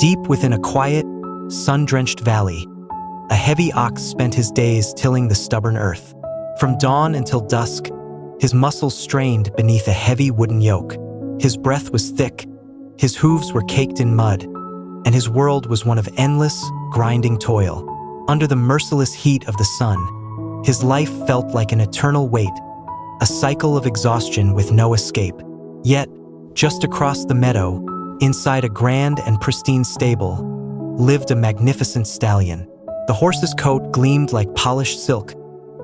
Deep within a quiet, sun-drenched valley, a heavy ox spent his days tilling the stubborn earth. From dawn until dusk, his muscles strained beneath a heavy wooden yoke. His breath was thick, his hooves were caked in mud, and his world was one of endless, grinding toil. Under the merciless heat of the sun, his life felt like an eternal wait, a cycle of exhaustion with no escape. Yet, just across the meadow, inside a grand and pristine stable, lived a magnificent stallion. The horse's coat gleamed like polished silk,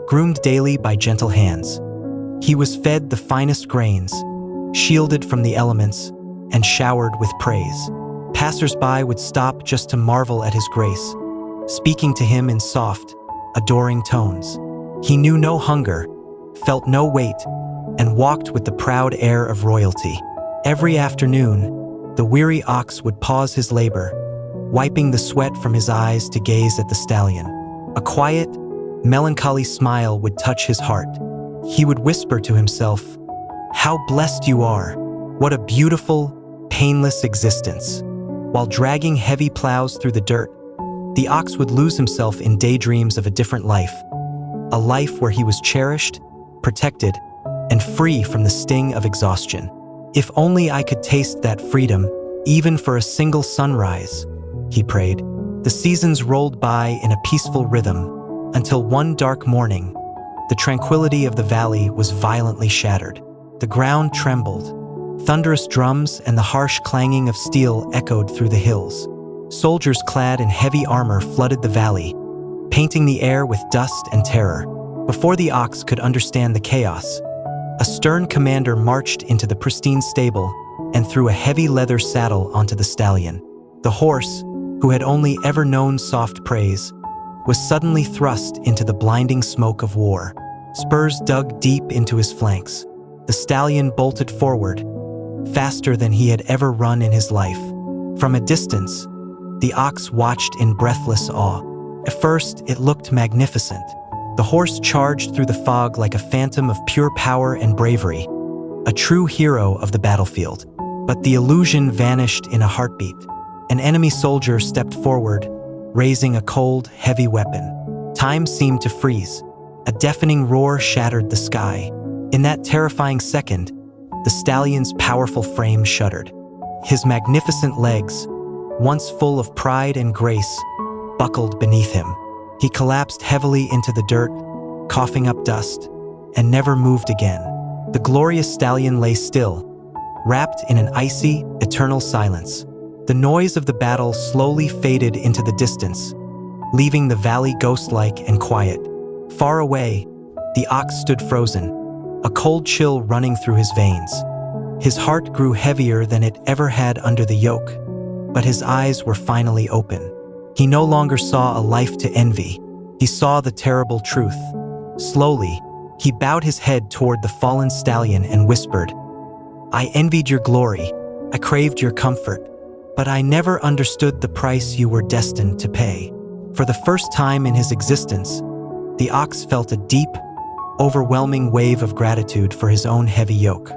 groomed daily by gentle hands. He was fed the finest grains, shielded from the elements, and showered with praise. Passers-by would stop just to marvel at his grace, speaking to him in soft, adoring tones. He knew no hunger, felt no weight, and walked with the proud air of royalty. Every afternoon, the weary ox would pause his labor, wiping the sweat from his eyes to gaze at the stallion. A quiet, melancholy smile would touch his heart. He would whisper to himself, "How blessed you are! What a beautiful, painless existence." While dragging heavy plows through the dirt, the ox would lose himself in daydreams of a different life, a life where he was cherished, protected, and free from the sting of exhaustion. "If only I could taste that freedom, even for a single sunrise," he prayed. The seasons rolled by in a peaceful rhythm, until one dark morning, the tranquility of the valley was violently shattered. The ground trembled. Thunderous drums and the harsh clanging of steel echoed through the hills. Soldiers clad in heavy armor flooded the valley, painting the air with dust and terror. Before the ox could understand the chaos, a stern commander marched into the pristine stable and threw a heavy leather saddle onto the stallion. The horse, who had only ever known soft praise, was suddenly thrust into the blinding smoke of war. Spurs dug deep into his flanks. The stallion bolted forward, faster than he had ever run in his life. From a distance, the ox watched in breathless awe. At first, it looked magnificent. The horse charged through the fog like a phantom of pure power and bravery, a true hero of the battlefield. But the illusion vanished in a heartbeat. An enemy soldier stepped forward, raising a cold, heavy weapon. Time seemed to freeze. A deafening roar shattered the sky. In that terrifying second, the stallion's powerful frame shuddered. His magnificent legs, once full of pride and grace, buckled beneath him. He collapsed heavily into the dirt, coughing up dust, and never moved again. The glorious stallion lay still, wrapped in an icy, eternal silence. The noise of the battle slowly faded into the distance, leaving the valley ghost-like and quiet. Far away, the ox stood frozen, a cold chill running through his veins. His heart grew heavier than it ever had under the yoke, but his eyes were finally open. He no longer saw a life to envy. He saw the terrible truth. Slowly, he bowed his head toward the fallen stallion and whispered, "I envied your glory, I craved your comfort, but I never understood the price you were destined to pay." For the first time in his existence, the ox felt a deep, overwhelming wave of gratitude for his own heavy yoke.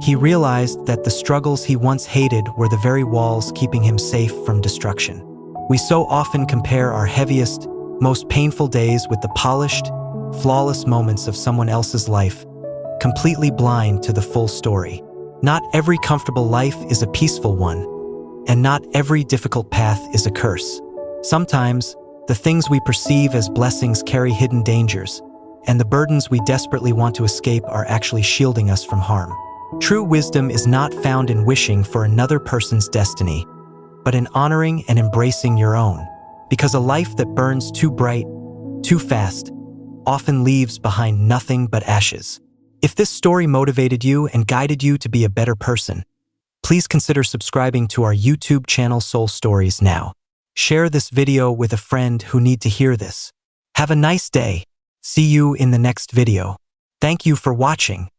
He realized that the struggles he once hated were the very walls keeping him safe from destruction. We so often compare our heaviest, most painful days with the polished, flawless moments of someone else's life, completely blind to the full story. Not every comfortable life is a peaceful one, and not every difficult path is a curse. Sometimes, the things we perceive as blessings carry hidden dangers, and the burdens we desperately want to escape are actually shielding us from harm. True wisdom is not found in wishing for another person's destiny, but in honoring and embracing your own, because a life that burns too bright, too fast, often leaves behind nothing but ashes. If this story motivated you and guided you to be a better person, please consider subscribing to our YouTube channel Soul Stories now. Share this video with a friend who needs to hear this. Have a nice day. See you in the next video. Thank you for watching.